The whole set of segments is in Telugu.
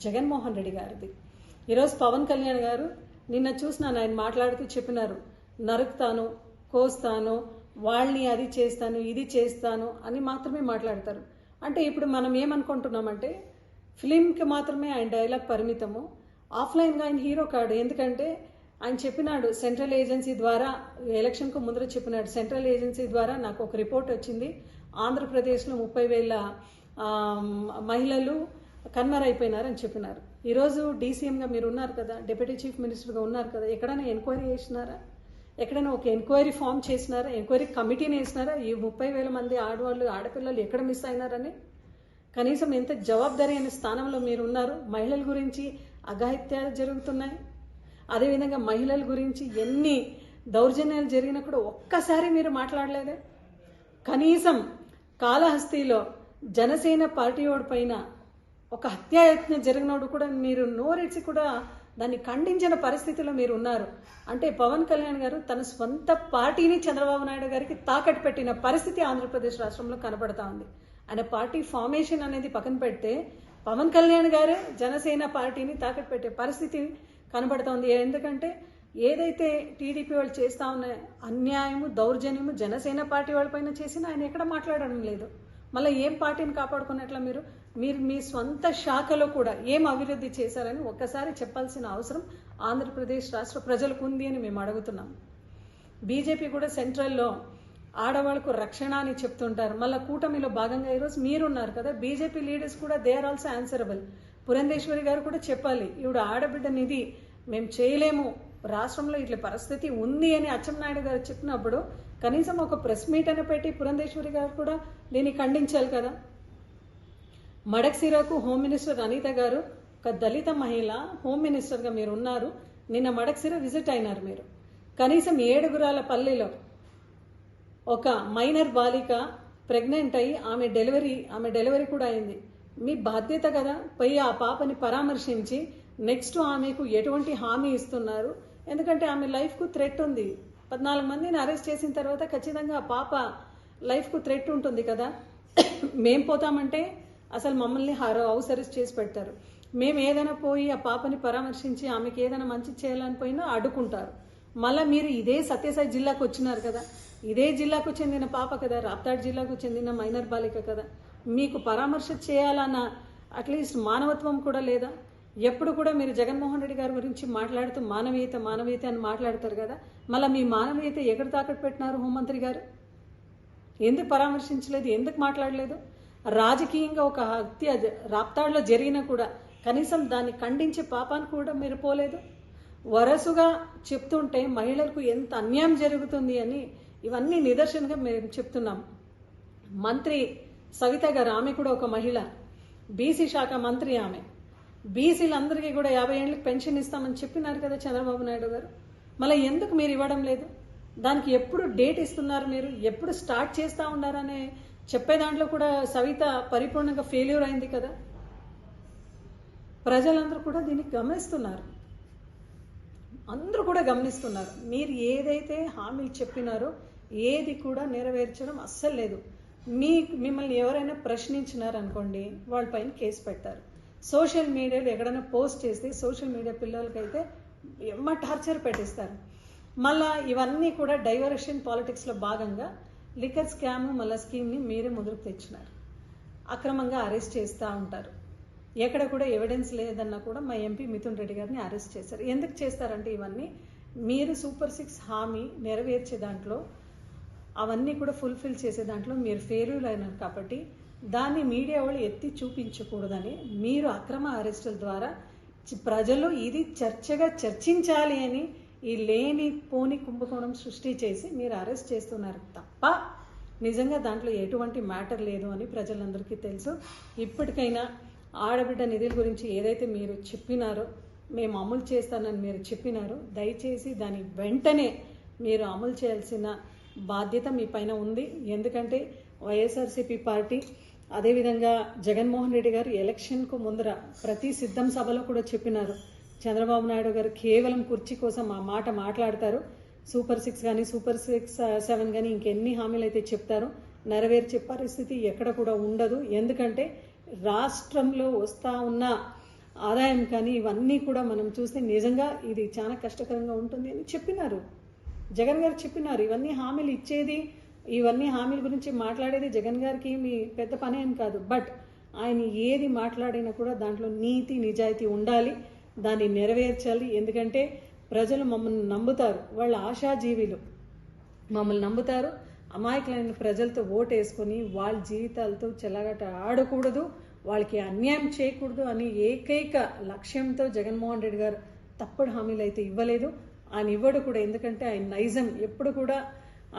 జగన్మోహన్ రెడ్డి గారిది. ఈరోజు పవన్ కళ్యాణ్ గారు నిన్న చూసినాను, ఆయన మాట్లాడుతూ చెప్పినారు, నరుకుతాను, కోస్తాను, వాళ్ళని అది చేస్తాను, ఇది చేస్తాను అని మాత్రమే మాట్లాడతారు. అంటే ఇప్పుడు మనం ఏమనుకుంటున్నామంటే ఫిలింకి మాత్రమే ఆయన డైలాగ్ పరిమితము, ఆఫ్లైన్గా ఆయన హీరో కాడు. ఎందుకంటే ఆయన చెప్పినాడు, సెంట్రల్ ఏజెన్సీ ద్వారా ఎలక్షన్కు ముందర చెప్పినాడు, సెంట్రల్ ఏజెన్సీ ద్వారా నాకు ఒక రిపోర్ట్ వచ్చింది, ఆంధ్రప్రదేశ్లో 30,000 మహిళలు కన్మరైపోయినారని చెప్పినారు. ఈరోజు డీసీఎంగా మీరు ఉన్నారు కదా, డిప్యూటీ చీఫ్ మినిస్టర్గా ఉన్నారు కదా, ఎక్కడైనా ఎంక్వైరీ చేసినారా? ఎక్కడైనా ఒక ఎంక్వైరీ ఫామ్ చేసినారా? ఎంక్వైరీ కమిటీని వేసినారా? ఈ 30,000 మంది ఆడవాళ్ళు ఆడపిల్లలు ఎక్కడ మిస్ అయినారని కనీసం ఎంత జవాబుదారీ అనే స్థానంలో మీరు ఉన్నారు. మహిళల గురించి అఘాయిత్యాలు జరుగుతున్నాయి, అదేవిధంగా మహిళల గురించి ఎన్ని దౌర్జన్యాలు జరిగినా కూడా ఒక్కసారి మీరు మాట్లాడలేదే. కనీసం కాళహస్తిలో జనసేన పార్టీ వాడి పైన ఒక హత్యాయత్నం జరిగినోడు కూడా మీరు నోరెడ్చి కూడా దాన్ని ఖండించిన పరిస్థితిలో మీరు ఉన్నారు. అంటే పవన్ కళ్యాణ్ గారు తన స్వంత పార్టీని చంద్రబాబు నాయుడు గారికి తాకట్టు పెట్టిన పరిస్థితి ఆంధ్రప్రదేశ్ రాష్ట్రంలో కనబడతా ఉంది. ఆయన పార్టీ ఫార్మేషన్ అనేది పక్కన పెడితే పవన్ కళ్యాణ్ గారే జనసేన పార్టీని తాకట్టు పెట్టే పరిస్థితి కనబడతా ఉంది. ఎందుకంటే ఏదైతే టీడీపీ వాళ్ళు చేస్తా ఉన్న అన్యాయము, దౌర్జన్యము జనసేన పార్టీ వాళ్ళపైన చేసినా ఆయన ఎక్కడ మాట్లాడడం లేదు. మళ్ళీ ఏం పార్టీని కాపాడుకున్నట్ల మీరు మీ స్వంత శాఖలో కూడా ఏం అభివృద్ధి చేశారని ఒక్కసారి చెప్పాల్సిన అవసరం ఆంధ్రప్రదేశ్ రాష్ట్ర ప్రజలకు ఉంది అని మేము అడుగుతున్నాం. బీజేపీ కూడా సెంట్రల్లో ఆడవాళ్లకు రక్షణ అని చెప్తుంటారు. మళ్ళీ కూటమిలో భాగంగా ఈరోజు మీరున్నారు కదా, బీజేపీ లీడర్స్ కూడా they are also answerable. Purandeswari గారు కూడా చెప్పాలి, ఈవిడ ఆడబిడ్డ నిధి మేము చేయలేము, రాష్ట్రంలో ఇట్లా పరిస్థితి ఉంది అని అచ్చెన్నాయుడు గారు చెప్పినప్పుడు కనీసం ఒక ప్రెస్ మీట్ అని పెట్టి పురంధేశ్వరి గారు కూడా దీన్ని ఖండించాలి కదా. మడక్సిరాకు హోమ్ మినిస్టర్ అనిత గారు, ఒక దళిత మహిళ హోమ్ మినిస్టర్గా మీరు ఉన్నారు, నిన్న మడక్సిరా విజిట్ అయినారు మీరు. కనీసం 7 గురాల పల్లిలో ఒక మైనర్ బాలిక ప్రెగ్నెంట్ అయ్యి ఆమె డెలివరీ కూడా అయింది. మీ బాధ్యత కదా, పోయి ఆ పాపని పరామర్శించి నెక్స్ట్ ఆమెకు ఎటువంటి హామీ ఇస్తున్నారు? ఎందుకంటే ఆమె లైఫ్కు థ్రెట్ ఉంది. 14 మందిని అరెస్ట్ చేసిన తర్వాత ఖచ్చితంగా ఆ పాప లైఫ్కు థ్రెట్ ఉంటుంది కదా. మేం పోతామంటే అసలు మమ్మల్ని హౌస్ అరెస్ట్ చేసి పెడతారు. మేము ఏదైనా పోయి ఆ పాపని పరామర్శించి ఆమెకి ఏదైనా మంచి చేయాలని పోయినా అడ్డుకుంటారు. మళ్ళీ మీరు ఇదే సత్యసాయి జిల్లాకు వచ్చినారు కదా, ఇదే జిల్లాకు చెందిన పాప కదా, రాప్తాడ్ జిల్లాకు చెందిన మైనర్ బాలిక కదా, మీకు పరామర్శ చేయాలన్న అట్లీస్ట్ మానవత్వం కూడా లేదా? ఎప్పుడు కూడా మీరు జగన్మోహన్ రెడ్డి గారి గురించి మాట్లాడుతూ మానవీయత అని మాట్లాడతారు కదా, మళ్ళీ మీ మానవీయత ఎక్కడ తాకట్టు పెట్టినారు హోంమంత్రి గారు? ఎందుకు పరామర్శించలేదు, ఎందుకు మాట్లాడలేదు? రాజకీయంగా ఒక హత్య రాప్తాడ్లో జరిగినా కూడా కనీసం దాన్ని ఖండించే పాపాన్ని కూడా మీరు పోలేదు. వరసుగా చెప్తుంటే మహిళలకు ఎంత అన్యాయం జరుగుతుంది అని ఇవన్నీ నిదర్శనంగా మేము చెప్తున్నాం. మంత్రి సవిత గారు, ఆమె కూడా ఒక మహిళ, బీసీ శాఖ మంత్రి. ఆమె బీసీలందరికీ కూడా 50 ఏళ్ళకి పెన్షన్ ఇస్తామని చెప్పినారు కదా చంద్రబాబు నాయుడు గారు. మళ్ళీ ఎందుకు మీరు ఇవ్వడం లేదు? దానికి ఎప్పుడు డేట్ ఇస్తున్నారు? మీరు ఎప్పుడు స్టార్ట్ చేస్తూ ఉన్నారనే చెప్పే దాంట్లో కూడా సవిత పరిపూర్ణంగా ఫెయిల్యూర్ అయింది కదా. ప్రజలందరూ కూడా దీన్ని గమనిస్తున్నారు, అందరూ కూడా గమనిస్తున్నారు. మీరు ఏదైతే హామీలు చెప్పినారో ఏది కూడా నెరవేర్చడం అస్సలు లేదు. మిమ్మల్ని ఎవరైనా ప్రశ్నించినారనుకోండి, వాళ్ళపైన కేసు పెడతారు. సోషల్ మీడియాలో ఎక్కడైనా పోస్ట్ చేస్తే సోషల్ మీడియా పిల్లలకైతే ఎమ్మ టార్చర్ పెట్టిస్తారు. మళ్ళీ ఇవన్నీ కూడా డైవర్షన్ పాలిటిక్స్లో భాగంగా లిక్కర్ స్కామ్ మళ్ళీ స్కీమ్ని మీరే ముందుకు తెచ్చినారు. అక్రమంగా అరెస్ట్ చేస్తూ ఉంటారు. ఎక్కడ కూడా ఎవిడెన్స్ లేదన్నా కూడా మా ఎంపీ మిథున్ రెడ్డి గారిని అరెస్ట్ చేశారు. ఎందుకు చేస్తారంటే ఇవన్నీ మీరు సూపర్ 6 హామీ నెరవేర్చే దాంట్లో, అవన్నీ కూడా ఫుల్ఫిల్ చేసే దాంట్లో మీరు ఫెయిల్యూర్ అయినారు కాబట్టి దాన్ని మీడియా వాళ్ళు ఎత్తి చూపించకూడదని మీరు అక్రమ అరెస్టుల ద్వారా ప్రజలు ఇది చర్చగా చర్చించాలి అని ఈ లేని పోని కుంభకోణం సృష్టి చేసి మీరు అరెస్ట్ చేస్తున్నారు తప్ప నిజంగా దాంట్లో ఎటువంటి మ్యాటర్ లేదు అని ప్రజలందరికీ తెలుసు. ఇప్పటికైనా ఆడబిడ్డ నిధుల గురించి ఏదైతే మీరు చెప్పినారో, మేము అమలు చేస్తానని మీరు చెప్పినారో, దయచేసి దాన్ని వెంటనే మీరు అమలు చేయాల్సిన బాధ్యత మీ పైన ఉంది. ఎందుకంటే వైఎస్ఆర్సీపీ పార్టీ, అదేవిధంగా జగన్మోహన్ రెడ్డి గారు ఎలక్షన్కు ముందర ప్రతి సిద్ధం సభలో కూడా చెప్పినారు, చంద్రబాబు నాయుడు గారు కేవలం కుర్చీ కోసం ఆ మాట మాట్లాడతారు. సూపర్ 6 కానీ సూపర్ 7 కానీ ఇంకెన్ని హామీలు అయితే చెప్తారో నెరవేర్చే పరిస్థితి ఎక్కడ కూడా ఉండదు. ఎందుకంటే రాష్ట్రంలో వస్తూ ఉన్న ఆదాయం కానీ ఇవన్నీ కూడా మనం చూస్తే నిజంగా ఇది చాలా కష్టకరంగా ఉంటుంది అని చెప్పినారు. జగన్ గారు చెప్పినారు. ఇవన్నీ హామీలు ఇచ్చేది, ఇవన్నీ హామీల గురించి మాట్లాడేది జగన్ గారికి మీ పెద్ద పని అని కాదు. బట్ ఆయన ఏది మాట్లాడినా కూడా దాంట్లో నీతి నిజాయితీ ఉండాలి, దాన్ని నెరవేర్చాలి. ఎందుకంటే ప్రజలు మమ్మల్ని నమ్ముతారు, వాళ్ళ ఆశాజీవిలు మమ్మల్ని నమ్ముతారు. అమాయకులైన ప్రజలతో ఓటు వేసుకొని వాళ్ళ జీవితాలతో చెలగాట ఆడకూడదు, వాళ్ళకి అన్యాయం చేయకూడదు అని ఏకైక లక్ష్యంతో జగన్మోహన్ రెడ్డి గారు తప్పుడు హామీలు అయితే ఇవ్వలేదు. ఆయన ఇవ్వడు కూడా. ఎందుకంటే ఆయన నైజం ఎప్పుడు కూడా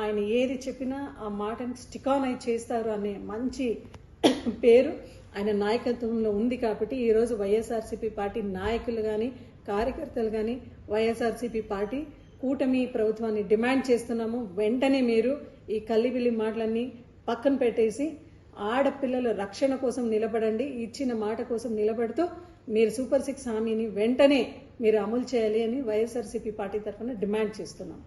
ఆయన ఏది చెప్పినా ఆ మాటని స్టిక్ ఆన్ అయి చేస్తారు అనే మంచి పేరు ఆయన నాయకత్వంలో ఉంది. కాబట్టి ఈరోజు వైఎస్ఆర్సీపీ పార్టీ నాయకులు కానీ కార్యకర్తలు కానీ వైఎస్ఆర్సీపీ పార్టీ కూటమి ప్రభుత్వాన్ని డిమాండ్ చేస్తున్నాము. వెంటనే మీరు ఈ కల్లిబిల్లి మాటలన్నీ పక్కన పెట్టేసి ఆడపిల్లల రక్షణ కోసం నిలబడండి. ఇచ్చిన మాట కోసం నిలబడుతూ మీరు సూపర్ 6 హామీని వెంటనే మీరు అమలు చేయాలి అని వైఎస్ఆర్సీపీ పార్టీ తరఫున డిమాండ్ చేస్తున్నాం.